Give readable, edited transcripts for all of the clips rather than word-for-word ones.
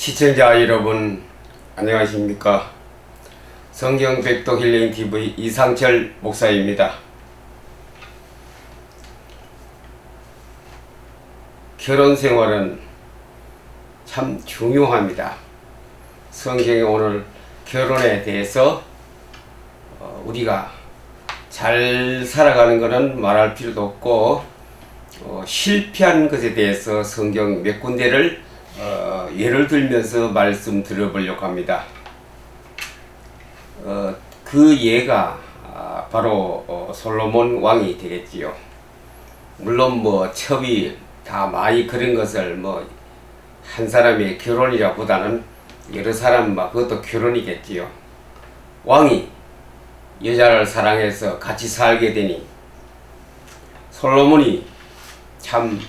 시청자 여러분 안녕하십니까. 성경백독 힐링TV 이상철 목사입니다. 결혼 생활은 참 중요합니다. 성경에 오늘 결혼에 대해서 우리가 잘 살아가는 것은 말할 필요도 없고 실패한 것에 대해서 성경 몇 군데를 예를 들면서 말씀 드려보려고 합니다. 그 예가 바로 솔로몬 왕이 되겠지요. 물론 첩이 다 많이 그런 것을 한 사람의 결혼이라 보다는 여러 사람 그것도 결혼이겠지요. 왕이 여자를 사랑해서 같이 살게 되니 솔로몬이 참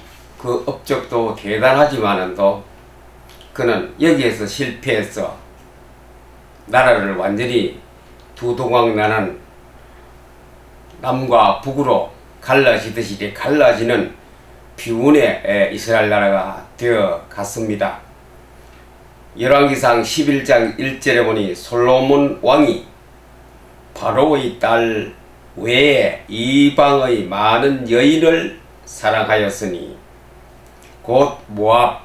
그 업적도 대단하지만은도 그는 여기에서 실패해서 나라를 완전히 두 동강 나는 남과 북으로 갈라지듯이 갈라지는 비운의 이스라엘 나라가 되어 갔습니다. 열왕기상 11장 1절에 보니 솔로몬 왕이 바로의 딸 외에 이방의 많은 여인을 사랑하였으니 곧 모압,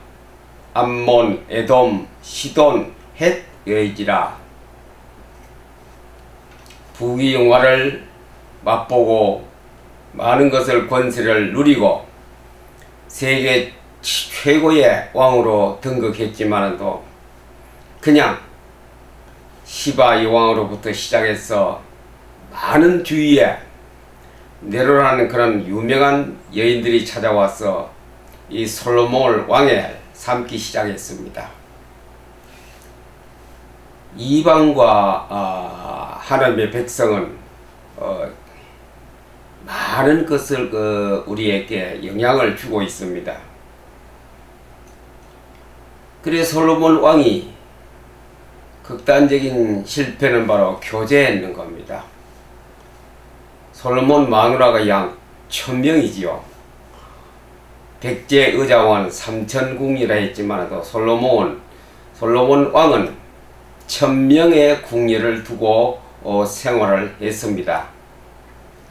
암몬, 에돔, 시돈, 헷 여이지라. 부귀 영화를 맛보고 많은 것을 권세를 누리고 세계 최고의 왕으로 등극했지만도 그냥 시바 여왕으로부터 시작해서 많은 주위에 네로라는 그런 유명한 여인들이 찾아와서 이 솔로몬 왕을 삼기 시작했습니다. 이방과 하나님의 백성은 많은 것을 우리에게 영향을 주고 있습니다. 그래서 솔로몬 왕이 극단적인 실패는 바로 교제했는 겁니다. 솔로몬 마누라가 약 1000명이지요. 백제 의자왕은 3000궁이라 했지만도 솔로몬 왕은 1000명의 궁녀를 두고 생활을 했습니다.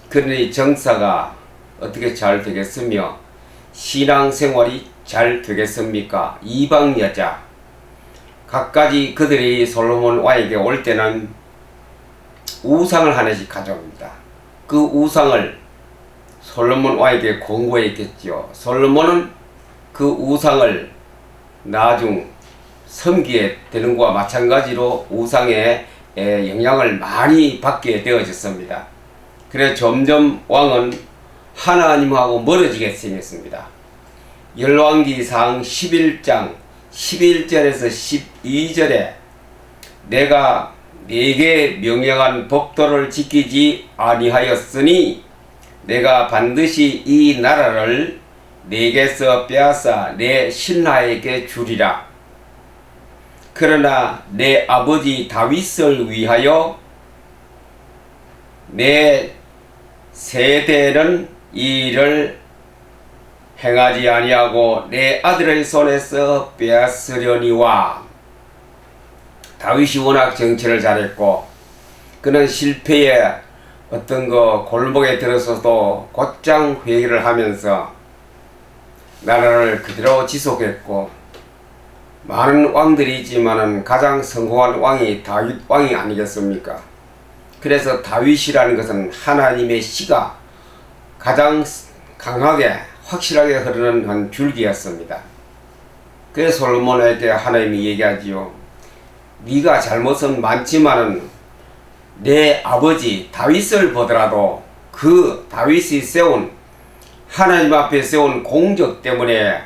그러니 정사가 어떻게 잘 되겠으며 신앙생활이 잘 되겠습니까? 이방 여자 각가지 그들이 솔로몬 왕에게 올 때는 우상을 하나씩 가져옵니다. 그 우상을 솔로몬 왕에게 공고했겠지요. 솔로몬은 그 우상을 나중 섬기게 되는 것과 마찬가지로 우상의 영향을 많이 받게 되어졌습니다. 그래서 점점 왕은 하나님하고 멀어지게 생겼습니다. 열왕기상 11장 11절에서 12절에 내가 네게 명령한 법도를 지키지 아니하였으니 내가 반드시 이 나라를 네게서 빼앗아 내 신하에게 주리라. 그러나 내 아버지 다윗을 위하여 내 세대는 이 일을 행하지 아니하고 내 아들의 손에서 빼앗으려니와. 다윗이 워낙 정치를 잘했고 그는 실패에 어떤 골목에 들어서도 곧장 회의를 하면서 나라를 그대로 지속했고 많은 왕들이 있지만은 가장 성공한 왕이 다윗 왕이 아니겠습니까? 그래서 다윗이라는 것은 하나님의 씨가 가장 강하게 확실하게 흐르는 한 줄기였습니다. 그래서 솔로몬에게 하나님이 얘기하지요. 네가 잘못은 많지만은 내 아버지 다윗을 보더라도 그 다윗이 세운 하나님 앞에 세운 공적 때문에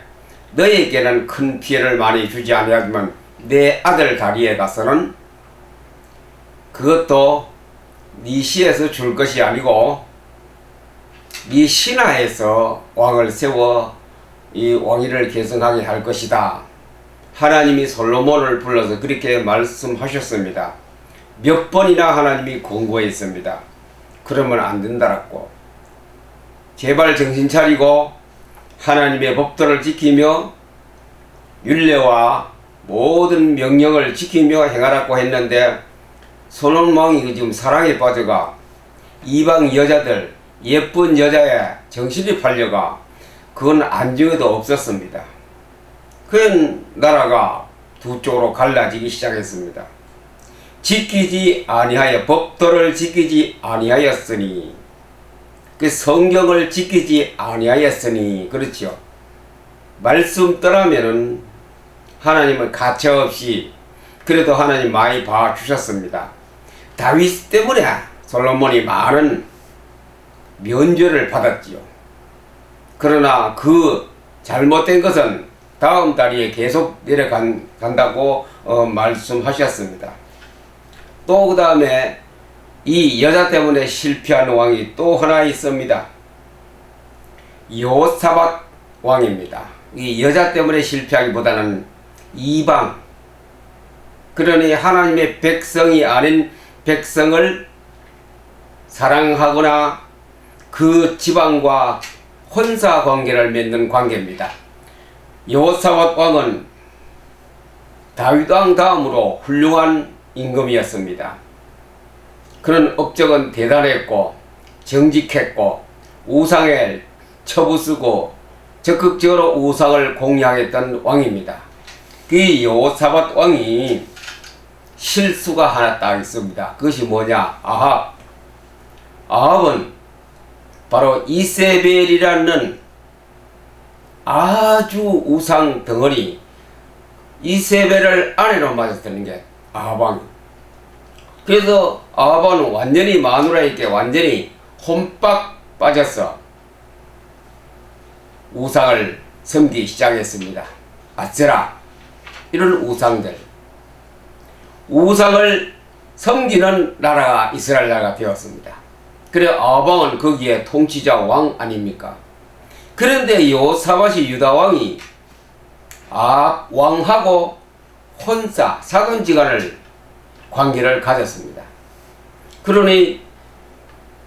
너에게는 큰 피해를 많이 주지 아니하지만 내 아들 다리에 가서는 그것도 네 시에서 줄 것이 아니고 네 신하에서 왕을 세워 이 왕위를 계승하게 할 것이다. 하나님이 솔로몬을 불러서 그렇게 말씀하셨습니다. 몇 번이나 하나님이 권고했습니다. 그러면 안 된다라고. 제발 정신 차리고 하나님의 법도를 지키며 율례와 모든 명령을 지키며 행하라고 했는데 솔로몬 왕이 지금 사랑에 빠져가 이방 여자들 예쁜 여자에 정신이 팔려가 그건 안중에도 없었습니다. 그 나라가 두 쪽으로 갈라지기 시작했습니다. 지키지 아니하여 법도를 지키지 아니하였으니 그 성경을 지키지 아니하였으니 그렇죠. 말씀 떠나면은 하나님은 가차없이 그래도 하나님 많이 봐주셨습니다. 다윗 때문에 솔로몬이 많은 면죄를 받았지요. 그러나 그 잘못된 것은 다음 다리에 계속 내려간다고 말씀하셨습니다. 또 그 다음에 이 여자 때문에 실패한 왕이 또 하나 있습니다. 여호사밧 왕입니다. 이 여자 때문에 실패하기보다는 이방, 그러니 하나님의 백성이 아닌 백성을 사랑하거나 그 지방과 혼사 관계를 맺는 관계입니다. 여호사밧 왕은 다윗 왕 다음으로 훌륭한 임금이었습니다. 그런 업적은 대단했고 정직했고 우상에 처부수고 적극적으로 우상을 공략했던 왕입니다. 이 여호사밧 왕이 실수가 하나 딱 있습니다. 그것이 뭐냐? 아합은 바로 이세벨이라는 아주 우상 덩어리 이세벨을 아내로 맞았다는 게 아합 왕. 그래서 아합 왕은 완전히 마누라에게 완전히 혼빡 빠졌어. 우상을 섬기기 시작했습니다. 아세라 이런 우상들, 우상을 섬기는 나라가 이스라엘 나라가 되었습니다. 그래 아합 왕은 거기에 통치자 왕 아닙니까? 그런데 여호사밧이 유다 왕이 아합 왕하고 혼사 사돈지간을 관계를 가졌습니다. 그러니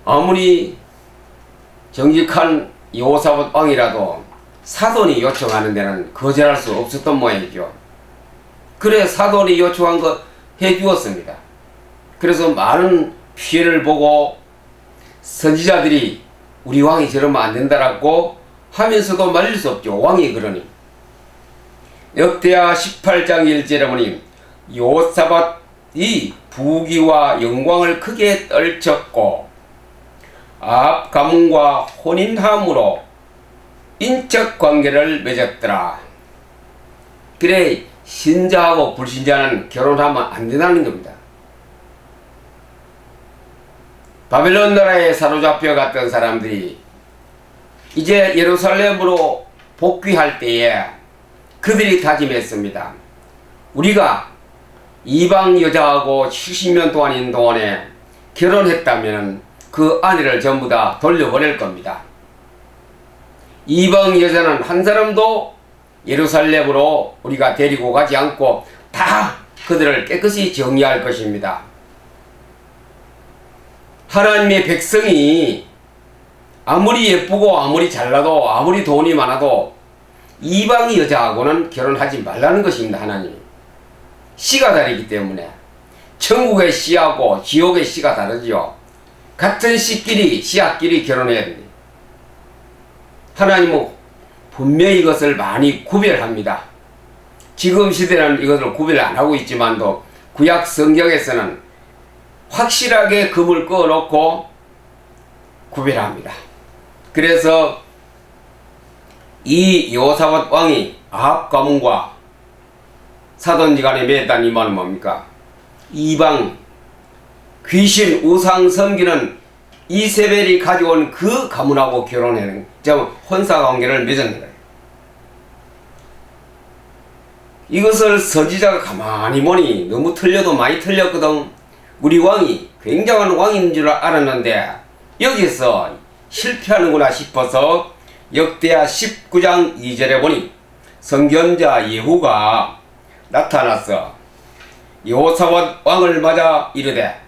아무리 정직한 여호사밧 왕이라도 사돈이 요청하는 데는 거절할 수 없었던 모양이죠. 그래 사돈이 요청한 거 해주었습니다. 그래서 많은 피해를 보고 선지자들이 우리 왕이 저러면 안 된다라고 하면서도 말릴 수 없죠. 왕이 그러니. 역대하 18장 1절에 보니 여호사밧이 부귀와 영광을 크게 떨쳤고 아합 가문과 혼인함으로 인적 관계를 맺었더라. 그래 신자하고 불신자는 결혼하면 안 된다는 겁니다. 바벨론 나라에 사로잡혀 갔던 사람들이 이제 예루살렘으로 복귀할 때에 그들이 다짐했습니다. 우리가 이방 여자하고 70년 동안인 동안에 결혼했다면 그 아내를 전부 다 돌려보낼 겁니다. 이방 여자는 한 사람도 예루살렘으로 우리가 데리고 가지 않고 다 그들을 깨끗이 정리할 것입니다. 하나님의 백성이 아무리 예쁘고 아무리 잘나도 아무리 돈이 많아도 이방 여자하고는 결혼하지 말라는 것입니다. 하나님 씨가 다르기 때문에 천국의 씨하고 지옥의 씨가 다르죠. 같은 씨끼리 씨앗끼리 결혼해야 됩니다. 하나님은 분명히 이것을 많이 구별합니다. 지금 시대는 이것을 구별 안 하고 있지만도 구약 성경에서는 확실하게 금을 꺼놓고 구별합니다. 그래서 이 여호사밧 왕이 아합 가문과 사돈지간에 맺었다는 이 말은 뭡니까? 이방 귀신 우상 섬기는 이세벨이 가져온 그 가문하고 결혼하는 혼사 관계를 맺은 거예요. 이것을 선지자가 가만히 보니 너무 틀려도 많이 틀렸거든. 우리 왕이 굉장한 왕인 줄 알았는데 여기서 실패하는구나 싶어서 역대하 19장 2절에 보니 선견자 예후가 나타났어. 여호사밧 왕을 맞아 이르되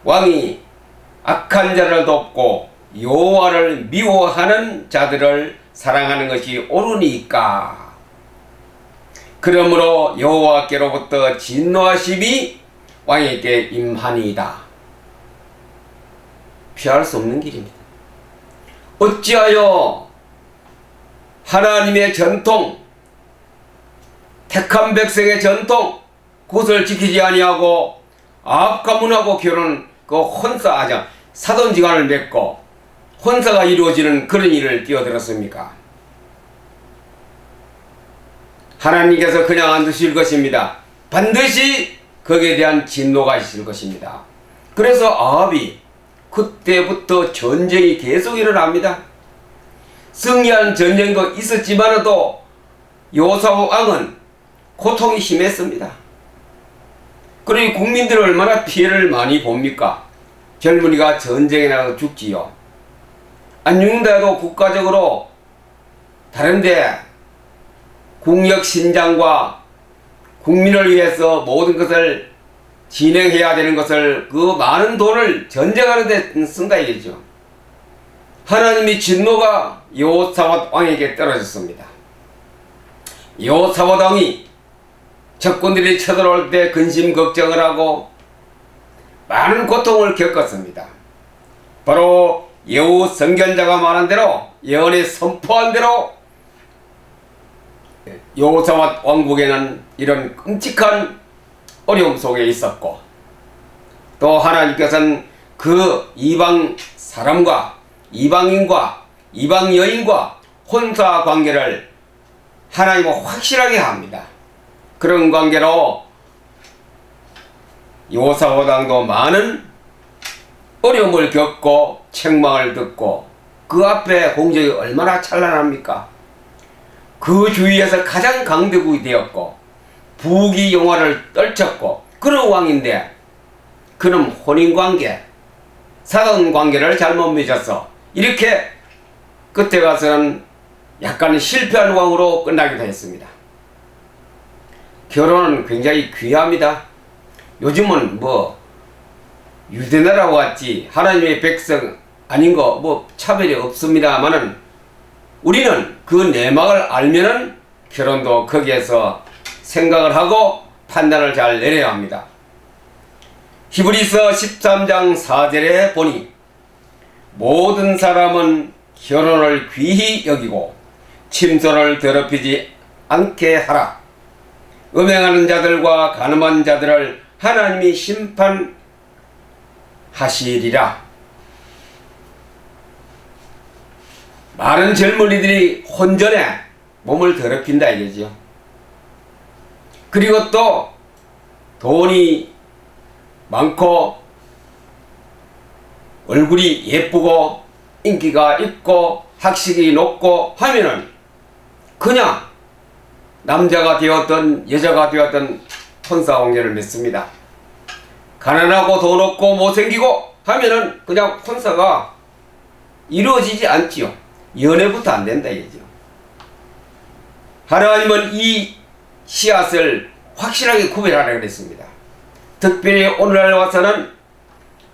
왕이 악한 자를 돕고 여호와를 미워하는 자들을 사랑하는 것이 옳으니까. 그러므로 여호와께로부터 진노하심이 왕에게 임하니이다. 피할 수 없는 길입니다. 어찌하여 하나님의 전통, 택한 백성의 전통, 그것을 지키지 아니하고 아합 가문하고 결혼, 혼사하자 사돈지간을 맺고 혼사가 이루어지는 그런 일을 뛰어들었습니까? 하나님께서 그냥 안 두실 것입니다. 반드시 거기에 대한 진노가 있을 것입니다. 그래서 아합이 그때부터 전쟁이 계속 일어납니다. 승리한 전쟁도 있었지만도 요사박 왕은 고통이 심했습니다. 그러니 국민들은 얼마나 피해를 많이 봅니까? 젊은이가 전쟁에 나가서 죽지요. 안 죽는다 해도 국가적으로 다른데 국력 신장과 국민을 위해서 모든 것을 진행해야 되는 것을 그 많은 돈을 전쟁하는 데 쓴다 이겠죠. 하나님이 진노가 여호사밧 왕에게 떨어졌습니다. 여호사밧 왕이 적군들이 쳐들어올 때 근심 걱정을 하고 많은 고통을 겪었습니다. 바로 여호 선견자가 말한 대로 예언에 선포한 대로 여호사밧 왕국에는 이런 끔찍한 어려움 속에 있었고 또 하나님께서는 그 이방 사람과 이방인과 이방 여인과 혼사 관계를 하나님은 확실하게 합니다. 그런 관계로 여호사밧 왕도 많은 어려움을 겪고 책망을 듣고 그 앞에 공적이 얼마나 찬란합니까? 그 주위에서 가장 강대국이 되었고 부귀 영화를 떨쳤고 그런 왕인데 그는 혼인관계, 사돈관계를 잘못 맺어서 이렇게 끝에 가서는 약간 실패한 왕으로 끝나기도 했습니다. 결혼은 굉장히 귀합니다. 요즘은 유대나라 같이 하나님의 백성 아닌 거 차별이 없습니다만은 우리는 그 내막을 알면은 결혼도 거기에서 생각을 하고 판단을 잘 내려야 합니다. 히브리서 13장 4절에 보니 모든 사람은 결혼을 귀히 여기고 침소를 더럽히지 않게 하라. 음행하는 자들과 간음한 자들을 하나님이 심판하시리라. 많은 젊은이들이 혼전에 몸을 더럽힌다 이거죠. 그리고 또 돈이 많고 얼굴이 예쁘고 인기가 있고 학식이 높고 하면은 그냥 남자가 되었던 여자가 되었던 혼사관계를 맺습니다. 가난하고 돈 없고 못생기고 하면은 그냥 혼사가 이루어지지 않지요. 연애부터 안 된다 이거죠. 하나님은 이 씨앗을 확실하게 구별하라 그랬습니다. 특별히 오늘날 와서는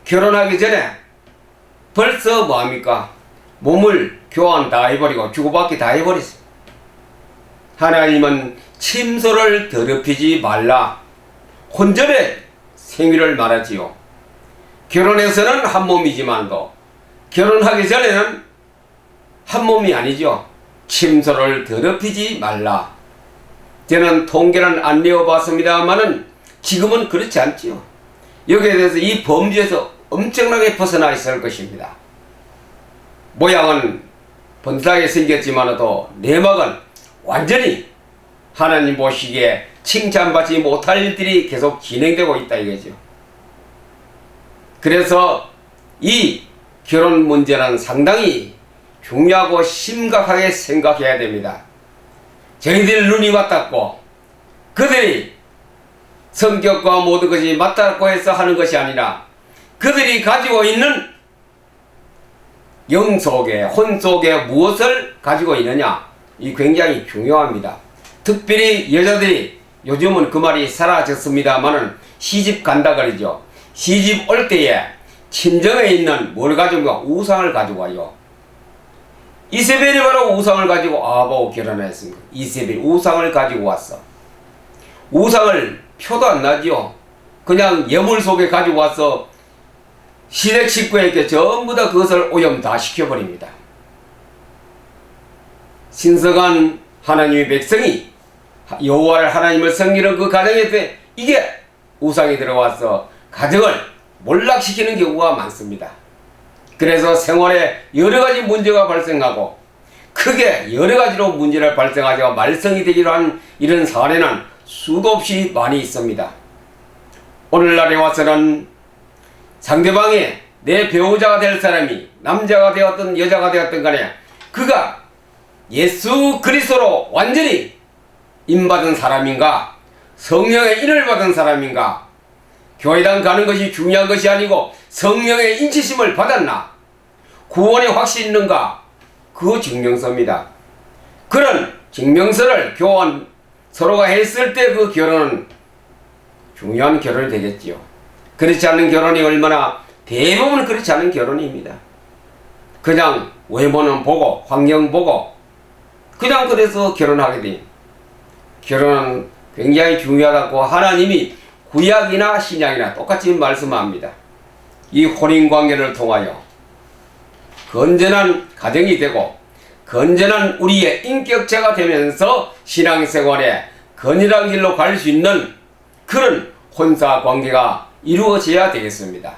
결혼하기 전에 벌써 뭐합니까? 몸을 교환 다 해버리고 주고받기 다 해버렸습니다. 하나님은 침소를 더럽히지 말라. 혼전의 생위를 말하지요. 결혼해서는 한 몸이지만도 결혼하기 전에는 한 몸이 아니죠. 침소를 더럽히지 말라. 저는 통계는 안 내어봤습니다만은 지금은 그렇지 않지요. 여기에 대해서 이 범죄에서 엄청나게 벗어나 있을 것입니다. 모양은 번듯하게 생겼지만도 내막은 완전히 하나님 보시기에 칭찬받지 못할 일들이 계속 진행되고 있다 이거죠. 그래서 이 결혼 문제는 상당히 중요하고 심각하게 생각해야 됩니다. 저희들 눈이 맞닿고 그들이 성격과 모든 것이 맞닿고 해서 하는 것이 아니라 그들이 가지고 있는 영 속에 혼 속에 무엇을 가지고 있느냐 이 굉장히 중요합니다. 특별히 여자들이 요즘은 그 말이 사라졌습니다만은 시집 간다 그러죠. 시집 올 때에 친정에 있는 뭘 가지고 와? 우상을 가지고 와요. 이세벨이 바로 우상을 가지고 아합하고 결혼했습니다. 이세벨 우상을 가지고 왔어. 우상을 표도 안 나지요. 그냥 예물 속에 가지고 와서 시댁 식구에게 전부 다 그것을 오염 다 시켜버립니다. 신성한 하나님의 백성이 여호와를 하나님을 섬기는 그 가정에 이게 우상이 들어와서 가정을 몰락시키는 경우가 많습니다. 그래서 생활에 여러 가지 문제가 발생하고 크게 여러 가지로 문제를 발생하자가 말썽이 되기로 한 이런 사례는 수도 없이 많이 있습니다. 오늘날에 와서는 상대방이 내 배우자가 될 사람이 남자가 되었든 여자가 되었든 간에 그가 예수 그리스도로 완전히 인받은 사람인가, 성령의 인을 받은 사람인가, 교회당 가는 것이 중요한 것이 아니고 성령의 인치심을 받았나, 구원의 확신이 있는가, 그 증명서입니다. 그런 증명서를 교환 서로가 했을 때 그 결혼은 중요한 결혼이 되겠지요. 그렇지 않는 결혼이 얼마나 대부분 그렇지 않은 결혼입니다. 그냥 외모는 보고 환경 보고 그냥 그래서 결혼하게 돼. 결혼은 굉장히 중요하다고 하나님이 구약이나 신약이나 똑같이 말씀합니다. 이 혼인관계를 통하여 건전한 가정이 되고 건전한 우리의 인격체가 되면서 신앙생활에 건전한 길로 갈 수 있는 그런 혼사관계가 이루어져야 되겠습니다.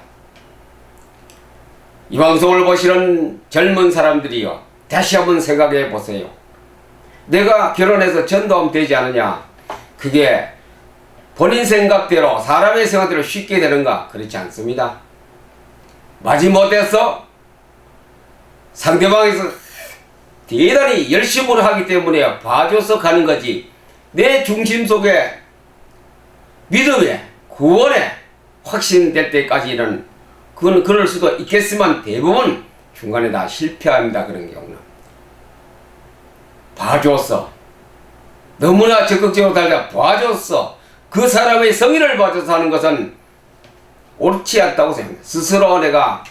이 방송을 보시는 젊은 사람들이요, 다시 한번 생각해 보세요. 내가 결혼해서 전도하면 되지 않느냐? 그게 본인 생각대로 사람의 생각대로 쉽게 되는가? 그렇지 않습니다. 마지못해서 상대방에서 대단히 열심으로 하기 때문에 봐줘서 가는 거지, 내 중심 속에 믿음에 구원에 확신될 때까지는 그건 그럴 수도 있겠지만 대부분 중간에 다 실패합니다. 그런 경우는 봐줬어, 너무나 적극적으로 달려 봐줬어, 그 사람의 성의를 봐줘서 하는 것은 옳지 않다고 생각합니다. 스스로 내가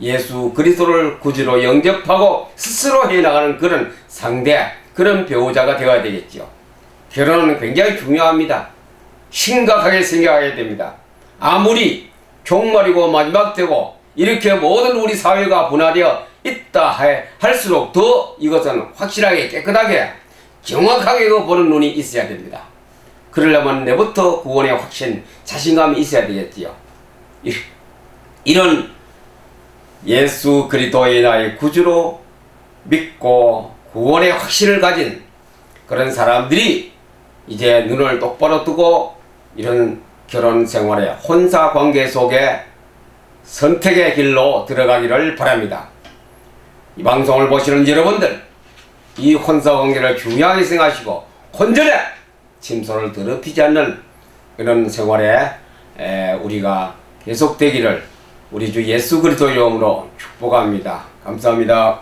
예수 그리스도를 구주로 영접하고 스스로 해나가는 그런 상대, 그런 배우자가 되어야 되겠죠. 결혼은 굉장히 중요합니다. 심각하게 생각해야 됩니다. 아무리 종말이고 마지막 되고 이렇게 모든 우리 사회가 분화되어 있다 할수록 더 이것은 확실하게 깨끗하게 정확하게 보는 눈이 있어야 됩니다. 그러려면 내부터 구원의 확신, 자신감이 있어야 되겠지요. 이런 예수 그리스도의 나의 구주로 믿고 구원의 확신을 가진 그런 사람들이 이제 눈을 똑바로 뜨고 이런 결혼 생활의 혼사 관계 속에 선택의 길로 들어가기를 바랍니다. 이 방송을 보시는 여러분들, 이 혼사 관계를 중요하게 생각하시고 혼전에 침소를 더럽히지 않는 그런 생활에 우리가 계속되기를 우리 주 예수 그리스도 이름으로 축복합니다. 감사합니다.